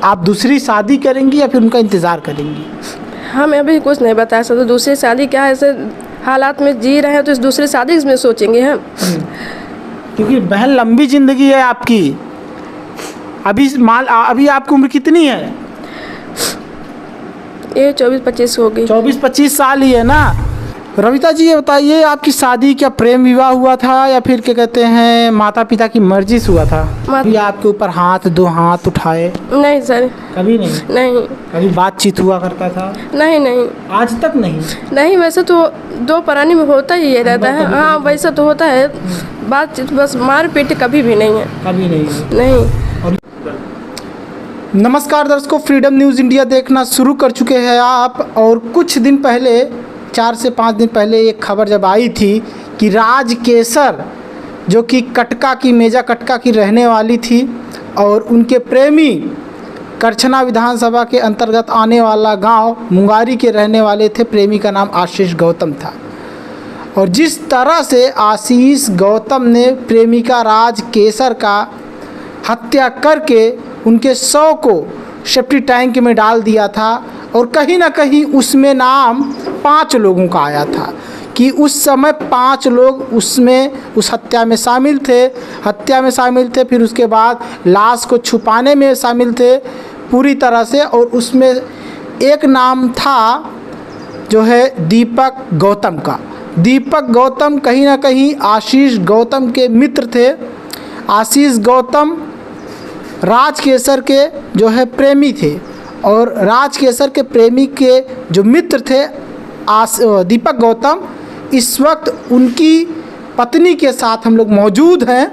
आप दूसरी शादी करेंगी या फिर उनका इंतज़ार करेंगी? हम अभी कुछ नहीं बता सकते। दूसरी शादी क्या है, ऐसे हालात में जी रहे हैं तो इस दूसरी शादी इसमें सोचेंगे हम। क्योंकि बहन लंबी ज़िंदगी है आपकी। अभी आपकी उम्र कितनी है? ये 24-25 होगी। 24-25 साल ही है ना। रविता जी ये बताइए, आपकी शादी क्या प्रेम विवाह हुआ था या फिर क्या कहते हैं माता पिता की मर्जी से हुआ था? कभी आपके ऊपर दो हाथ उठाए? नहीं सर। कभी नहीं? नहीं। कभी बातचीत हुआ करता था? नहीं नहीं। आज तक नहीं? नहीं, वैसे तो दो प्राणी में होता ही ये रहता है। हाँ वैसा तो होता है, बातचीत बस मार पीट कभी भी नहीं है। कभी नहीं? नहीं। नमस्कार दर्शकों, फ्रीडम न्यूज़ इंडिया देखना शुरू कर चुके हैं आप। और कुछ दिन पहले, 4 से 5 दिन पहले एक खबर जब आई थी कि राज केसर जो कि कटका की, मेजा कटका की रहने वाली थी और उनके प्रेमी करछना विधानसभा के अंतर्गत आने वाला गांव मुंगारी के रहने वाले थे। प्रेमी का नाम आशीष गौतम था। और जिस तरह से आशीष गौतम ने प्रेमिका राज केसर का हत्या करके उनके शव को सेफ्टी टैंक में डाल दिया था और कहीं ना कहीं उसमें नाम 5 लोगों का आया था कि उस समय 5 लोग उस हत्या में शामिल थे। फिर उसके बाद लाश को छुपाने में शामिल थे पूरी तरह से। और उसमें एक नाम था जो है दीपक गौतम का। दीपक गौतम कहीं ना कहीं आशीष गौतम के मित्र थे। आशीष गौतम राज केसर के जो है प्रेमी थे और राज केसर के प्रेमी के जो मित्र थे दीपक गौतम, इस वक्त उनकी पत्नी के साथ हम लोग मौजूद हैं।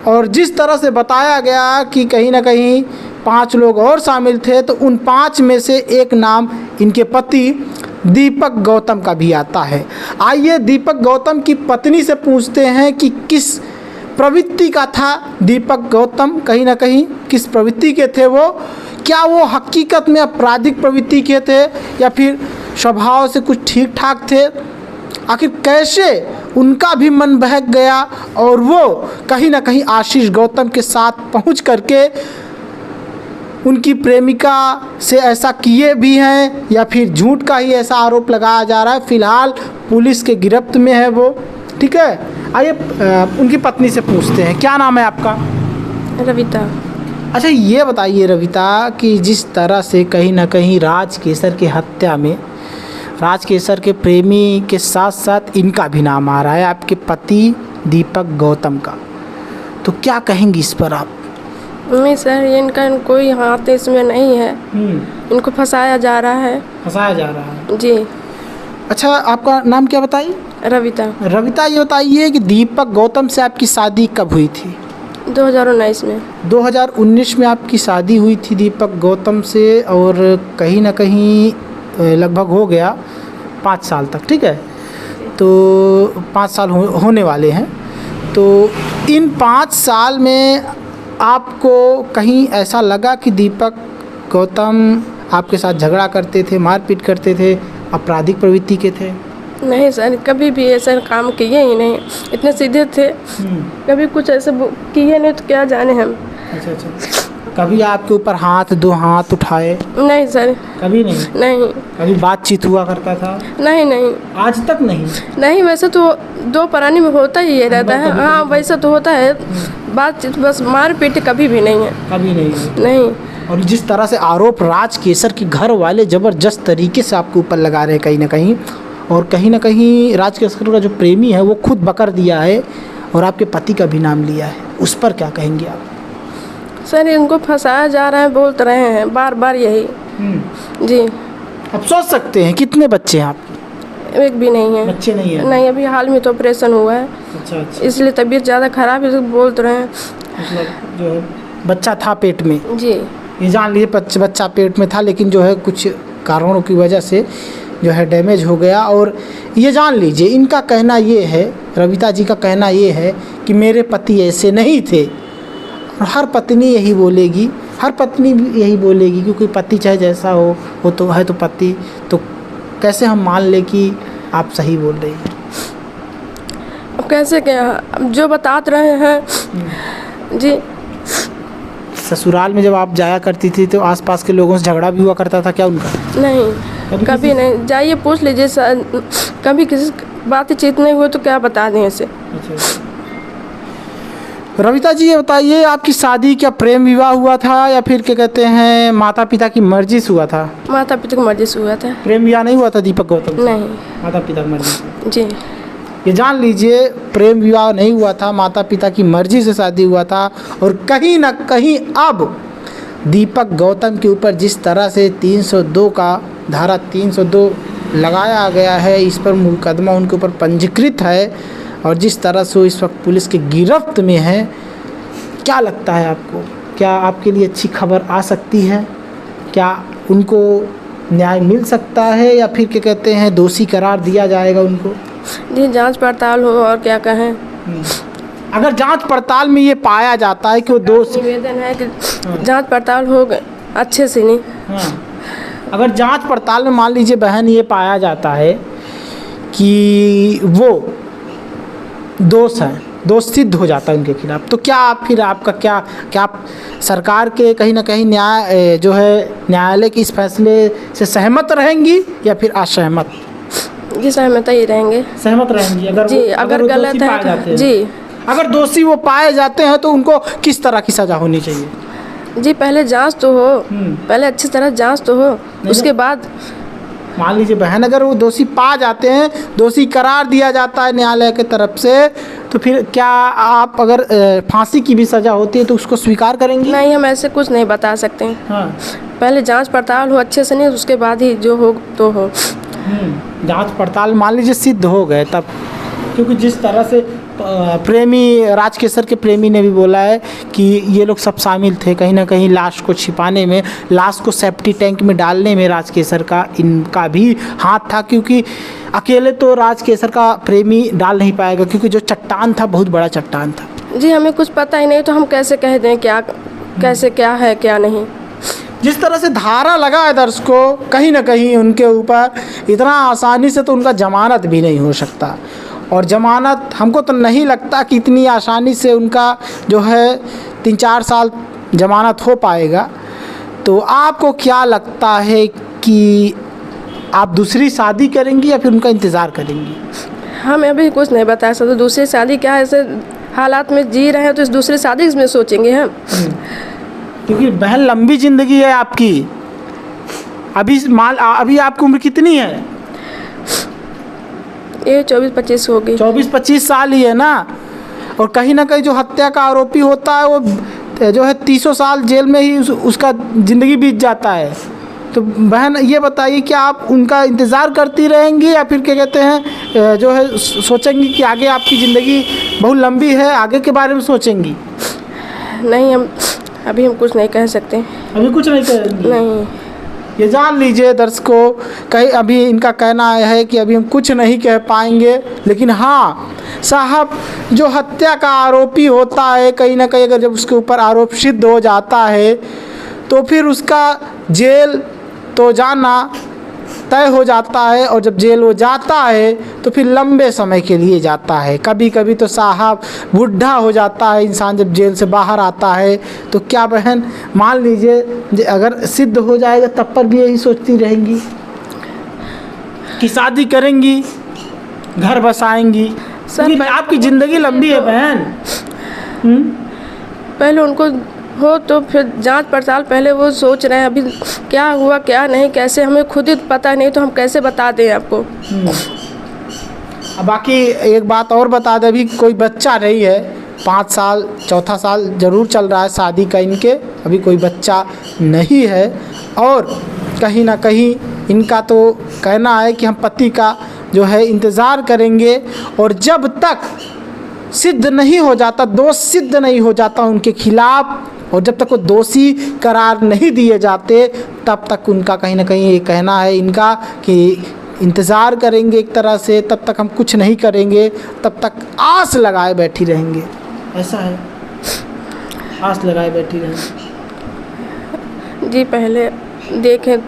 और जिस तरह से बताया गया कि कहीं ना कहीं 5 लोग और शामिल थे, तो उन 5 में से एक नाम इनके पति दीपक गौतम का भी आता है। आइए दीपक गौतम की पत्नी से पूछते हैं कि किस प्रवृत्ति का था दीपक गौतम, कहीं ना कहीं किस प्रवृत्ति के थे वो। क्या वो हकीकत में आपराधिक प्रवृत्ति के थे या फिर स्वभाव से कुछ ठीक ठाक थे? आखिर कैसे उनका भी मन बहक गया और वो कहीं ना कहीं आशीष गौतम के साथ पहुंच करके उनकी प्रेमिका से ऐसा किए भी हैं या फिर झूठ का ही ऐसा आरोप लगाया जा रहा है। फ़िलहाल पुलिस के गिरफ्त में है वो। ठीक है, आइए उनकी पत्नी से पूछते हैं। क्या नाम है आपका? रविता। अच्छा ये बताइए रविता कि जिस तरह से कहीं ना कहीं राज केसर की हत्या में राज केसर के प्रेमी के साथ साथ इनका भी नाम आ रहा है, आपके पति दीपक गौतम का, तो क्या कहेंगी इस पर आप? नहीं सर, इनका कोई हाथ इसमें नहीं है। इनको फंसाया जा रहा है। फंसाया जा रहा है जी। अच्छा आपका नाम क्या बताइए? रविता। रविता ये बताइए कि दीपक गौतम से आपकी शादी कब हुई थी? 2019 में। 2019 में आपकी शादी हुई थी दीपक गौतम से और कहीं ना कहीं लगभग हो गया 5 साल तक। ठीक है, तो 5 साल होने वाले हैं। तो इन 5 साल में आपको कहीं ऐसा लगा कि दीपक गौतम आपके साथ झगड़ा करते थे, मारपीट करते थे, आपराधिक प्रवृत्ति के थे? नहीं सर, कभी भी ऐसा काम किए ही नहीं। इतने सीधे थे, कभी कुछ ऐसे किए नहीं तो क्या जाने हम। अच्छा। कभी आपके ऊपर दो हाथ उठाए? नहीं सर। कभी नहीं? नहीं। कभी बातचीत हुआ करता था? नहीं नहीं। आज तक नहीं? नहीं, वैसे तो दो प्राणी में होता ही ये रहता है। हाँ वैसा तो होता है, बातचीत बस मार पीट कभी भी नहीं है। कभी नहीं? नहीं। और जिस तरह से आरोप राज केसर के घर वाले ज़बरदस्त तरीके से आपके ऊपर लगा रहे हैं कहीं ना कहीं राज केसर का जो प्रेमी है वो खुद बकर दिया है और आपके पति का भी नाम लिया है, उस पर क्या कहेंगे आप? सर इनको फंसाया जा रहा है, बोलते रहे हैं बार बार यही। जी। अब सोच सकते हैं कितने बच्चे हैं आपके? एक भी नहीं है। बच्चे नहीं है? नहीं, अभी हाल में तो ऑपरेशन हुआ है। अच्छा। इसलिए तबीयत ज़्यादा खराब है, बोलते रहे हैं। मतलब जो है बच्चा था पेट में? जी। ये जान लीजिए बच्चा पेट में था, लेकिन जो है कुछ कारणों की वजह से जो है डैमेज हो गया। और ये जान लीजिए इनका कहना ये है, रविता जी का कहना ये है कि मेरे पति ऐसे नहीं थे। और हर पत्नी यही बोलेगी, क्योंकि पति चाहे जैसा हो तो है तो पति, तो कैसे हम मान ले कि आप सही बोल रही हैं? अब कैसे क्या, जो बता रहे हैं जी। ससुराल में जब आप जाया करती थी तो आसपास के लोगों से झगड़ा भी हुआ करता था क्या उनका? नहीं, कभी नहीं। जाइए पूछ लीजिए, कभी किसी बातचीत नहीं हुई तो क्या बता दें उसे। रविता जी, ये बताइए, आपकी शादी क्या प्रेम विवाह हुआ था या फिर क्या कहते हैं माता पिता की मर्जी से हुआ था? माता पिता की मर्जी से हुआ था। प्रेम विवाह नहीं हुआ था दीपक गौतम? नहीं। माता पिता की मर्जी से। जी। ये जान लीजिए, प्रेम विवाह नहीं हुआ था, माता पिता की मर्जी से शादी हुआ था। और कहीं ना कहीं अब दीपक गौतम के ऊपर जिस तरह से 302 का धारा 302 लगाया गया है, इस पर मुकदमा उनके ऊपर पंजीकृत है और जिस तरह से वो इस वक्त पुलिस के गिरफ्त में है, क्या लगता है आपको? क्या आपके लिए अच्छी खबर आ सकती है? क्या उनको न्याय मिल सकता है या फिर क्या कहते हैं दोषी करार दिया जाएगा उनको? जी, जांच पड़ताल हो और क्या कहें। अगर जांच पड़ताल में ये पाया जाता है कि वो दोषी, निवेदन है कि जांच पड़ताल हो गए अच्छे से। नहीं, अगर जांच पड़ताल में मान लीजिए बहन ये पाया जाता है कि वो दोष है, दोष सिद्ध हो जाता है उनके खिलाफ, तो क्या आप फिर आपका क्या आप सरकार के कहीं ना कहीं न्याय जो है न्यायालय के इस फैसले से सहमत रहेंगी या फिर असहमत? जी, सहमत ही रहेंगे। सहमत रहेंगी? अगर जी, अगर गलत है जी, अगर दोषी वो पाए जाते हैं तो उनको किस तरह की सज़ा होनी चाहिए? जी, पहले जांच तो हो, पहले अच्छी तरह जांच तो हो, उसके बाद। मान लीजिए बहन, अगर वो दोषी पा जाते हैं, दोषी करार दिया जाता है न्यायालय की तरफ से, तो फिर क्या आप अगर फांसी की भी सज़ा होती है तो उसको स्वीकार करेंगी? नहीं, हम ऐसे कुछ नहीं बता सकते हैं। हाँ, पहले जांच पड़ताल हो अच्छे से, नहीं उसके बाद ही जो हो तो हो। जांच पड़ताल मान लीजिए सिद्ध हो गए तब, क्योंकि जिस तरह से प्रेमी राजकेसर के प्रेमी ने भी बोला है कि ये लोग सब शामिल थे कहीं ना कहीं लाश को छिपाने में, लाश को सेफ्टी टैंक में डालने में राजकेसर का इनका भी हाथ था, क्योंकि अकेले तो राजकेसर का प्रेमी डाल नहीं पाएगा क्योंकि जो चट्टान था बहुत बड़ा चट्टान था। जी, हमें कुछ पता ही नहीं तो हम कैसे कह दें क्या कैसे क्या है क्या नहीं। जिस तरह से धारा लगा है दर्शकों, कहीं ना कहीं उनके ऊपर इतना आसानी से तो उनका जमानत भी नहीं हो सकता, और ज़मानत हमको तो नहीं लगता कि इतनी आसानी से उनका जो है 3-4 साल ज़मानत हो पाएगा। तो आपको क्या लगता है कि आप दूसरी शादी करेंगी या फिर उनका इंतज़ार करेंगी? हम अभी कुछ नहीं बता सकते। दूसरी शादी क्या, ऐसे हालात में जी रहे हैं तो इस दूसरी शादी इसमें सोचेंगे हम। क्योंकि बहन लंबी ज़िंदगी है आपकी। अभी आपकी उम्र कितनी है? ये 24-25 हो गई। 24-25 साल ही है ना। और कहीं ना कहीं जो हत्या का आरोपी होता है वो जो है 30 साल जेल में ही उसका ज़िंदगी बीत जाता है। तो बहन ये बताइए कि आप उनका इंतज़ार करती रहेंगी या फिर क्या कहते हैं जो है सोचेंगी कि आगे आपकी ज़िंदगी बहुत लंबी है, आगे के बारे में सोचेंगी? नहीं, हम कुछ नहीं कह सकते। अभी कुछ नहीं कहेंगी? नहीं। ये जान लीजिए दर्शकों, कहीं अभी इनका कहना है कि अभी हम कुछ नहीं कह पाएंगे, लेकिन हाँ साहब, जो हत्या का आरोपी होता है कहीं ना कहीं अगर जब उसके ऊपर आरोप सिद्ध हो जाता है तो फिर उसका जेल तो जाना तय हो जाता है, और जब जेल हो जाता है तो फिर लंबे समय के लिए जाता है। कभी कभी तो साहब बूढ़ा हो जाता है इंसान जब जेल से बाहर आता है। तो क्या बहन मान लीजिए अगर सिद्ध हो जाएगा तब पर भी यही सोचती रहेंगी कि शादी करेंगी, घर बसाएंगी? सर आपकी ज़िंदगी लंबी है बहन। पहले उनको हो तो फिर जांच पड़ताल पहले वो सोच रहे हैं अभी क्या हुआ क्या नहीं, कैसे हमें खुद ही पता नहीं तो हम कैसे बता दें आपको। अब बाकी एक बात और बता दें, अभी कोई बच्चा नहीं है, 5 साल 4था साल ज़रूर चल रहा है शादी का इनके, अभी कोई बच्चा नहीं है। और कहीं ना कहीं इनका तो कहना है कि हम पति का जो है इंतज़ार करेंगे, और जब तक सिद्ध नहीं हो जाता, दोष सिद्ध नहीं हो जाता उनके खिलाफ, और जब तक वो दोषी करार नहीं दिए जाते तब तक उनका कहीं ना कहीं ये कहना है इनका कि इंतज़ार करेंगे एक तरह से, तब तक हम कुछ नहीं करेंगे, तब तक आस लगाए बैठी रहेंगे। ऐसा है, आस लगाए बैठी रहेंगे। जी, पहले देखें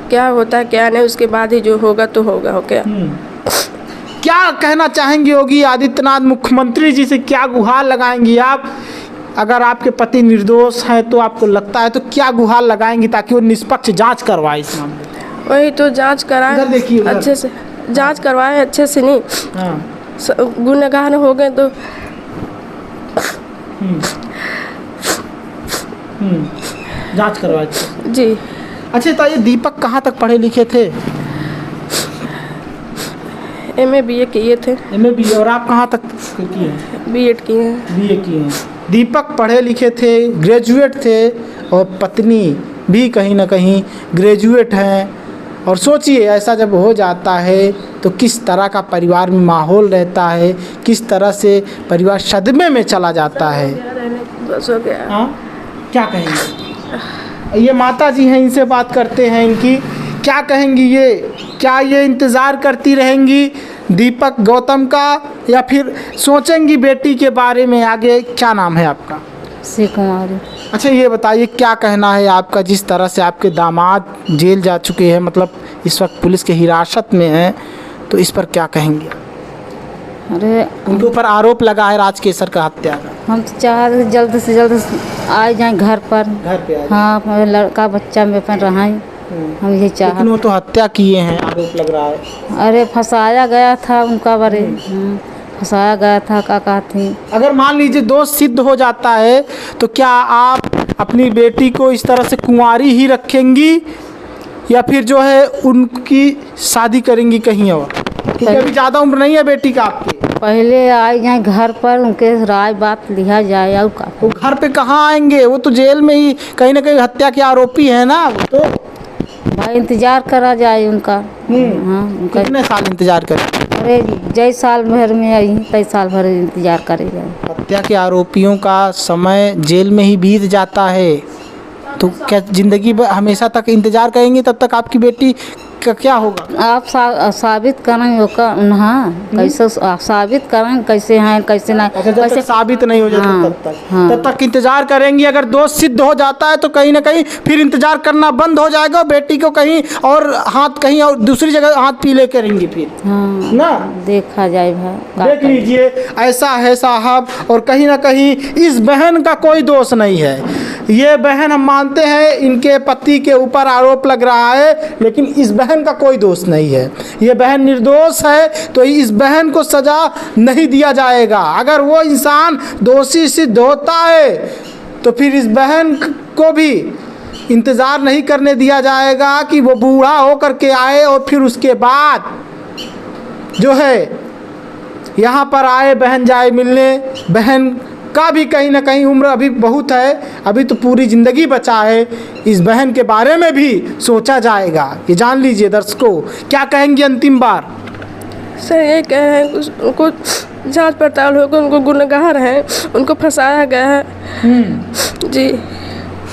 क्या होता है क्या नहीं, उसके बाद ही जो होगा तो होगा। हो क्या कहना चाहेंगी योगी आदित्यनाथ मुख्यमंत्री जी से, क्या गुहार लगाएंगी आप? अगर आपके पति निर्दोष हैं तो आपको लगता है, तो क्या गुहार लगाएंगी ताकि वो निष्पक्ष जांच करवाए इस मामले में? वही तो जांच कराए उधर देखिए, उधर। अच्छे से, जांच करवाए अच्छे से, नहीं हाँ। गुनहगार हो गए तो जांच करवाए थे। जी। अच्छा, तो ये दीपक कहाँ तक पढ़े लिखे थे? MA BA किए थे। MA BA। और आप कहाँ तक किए हैं? B.Ed किए हैं। BA किए हैं। दीपक पढ़े लिखे थे, ग्रेजुएट थे, और पत्नी भी कहीं ना कहीं ग्रेजुएट हैं। और सोचिए ऐसा जब हो जाता है तो किस तरह का परिवार में माहौल रहता है, किस तरह से परिवार सदमे में चला जाता है। बस हो गया। हाँ, क्या कहेंगे? ये माता जी हैं, इनसे बात करते हैं, इनकी क्या कहेंगी? ये क्या ये इंतज़ार करती रहेंगी दीपक गौतम का, या फिर सोचेंगी बेटी के बारे में आगे? क्या नाम है आपका? श्री कुमारी। अच्छा, ये बताइए क्या कहना है आपका, जिस तरह से आपके दामाद जेल जा चुके हैं, मतलब इस वक्त पुलिस के हिरासत में हैं, तो इस पर क्या कहेंगे? अरे उनके ऊपर आरोप लगा है राजकेसर का हत्या का। हम तो चाह रहे जल्द से जल्द आ जाए घर पर। घर पे आ हाँ, मेरा लड़का बच्चा में अपन रहें, हम यही चाह। लेकिन वो तो हत्या किए हैं, आरोप लग रहा है। अरे फंसाया गया था उनका बारे, फंसाया गया था, क्या कहती। अगर मान लीजिए दोष सिद्ध हो जाता है तो क्या आप अपनी बेटी को इस तरह से कुंवारी ही रखेंगी, या फिर जो है उनकी शादी करेंगी कहीं और? क्योंकि अभी ज़्यादा उम्र नहीं है बेटी का आपकी। पहले आई जाए घर पर, उनके राय बात लिया जाए। और का वो घर पे कहाँ आएंगे? वो तो जेल में ही कहीं ना कहीं हत्या के आरोपी है ना। वो तो भाई इंतजार करा जाए उनका। हाँ, उनका कितने साल इंतजार करें? अरे जय साल भर में आई, कई साल भर इंतजार करे जाए। हत्या के आरोपियों का समय जेल में ही बीत जाता है, तो क्या ज़िंदगी भर हमेशा तक इंतज़ार करेंगे? तब तक आपकी बेटी का क्या होगा? आप साबित करें होकर। हाँ, कैसे आप साबित करें, कैसे हैं कैसे नहीं। अच्छा, जब तक साबित नहीं हो जाता हाँ, तब तक इंतजार करेंगी। अगर दोष सिद्ध हो जाता है तो कहीं ना कहीं फिर इंतजार करना बंद हो जाएगा, बेटी को कहीं और हाथ, कहीं और दूसरी जगह हाथ पीले करेंगी फिर। हाँ, ना देखा जाए भाई। देख लीजिए, ऐसा है साहब। और कहीं ना कहीं इस बहन का कोई दोष नहीं है। ये बहन, हम मानते हैं इनके पति के ऊपर आरोप लग रहा है, लेकिन इस बहन का कोई दोष नहीं है। ये बहन निर्दोष है, तो इस बहन को सज़ा नहीं दिया जाएगा। अगर वो इंसान दोषी सिद्ध होता है तो फिर इस बहन को भी इंतज़ार नहीं करने दिया जाएगा कि वो बूढ़ा होकर के आए और फिर उसके बाद जो है यहाँ पर आए, बहन जाए मिलने। बहन का भी कहीं ना कहीं उम्र अभी बहुत है, अभी तो पूरी ज़िंदगी बचा है। इस बहन के बारे में भी सोचा जाएगा। ये जान लीजिए दर्शकों, क्या कहेंगे अंतिम बार? सर ये कह रहे हैं उनको जांच पड़ताल होकर, उनको गुनहगार हैं, उनको फंसाया गया है। जी।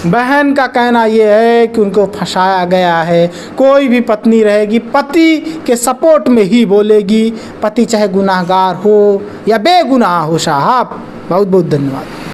बहन का कहना ये है कि उनको फंसाया गया है। कोई भी पत्नी रहेगी पति के सपोर्ट में ही बोलेगी, पति चाहे गुनाहगार हो या बेगुनाह हो। साहब बहुत बहुत धन्यवाद।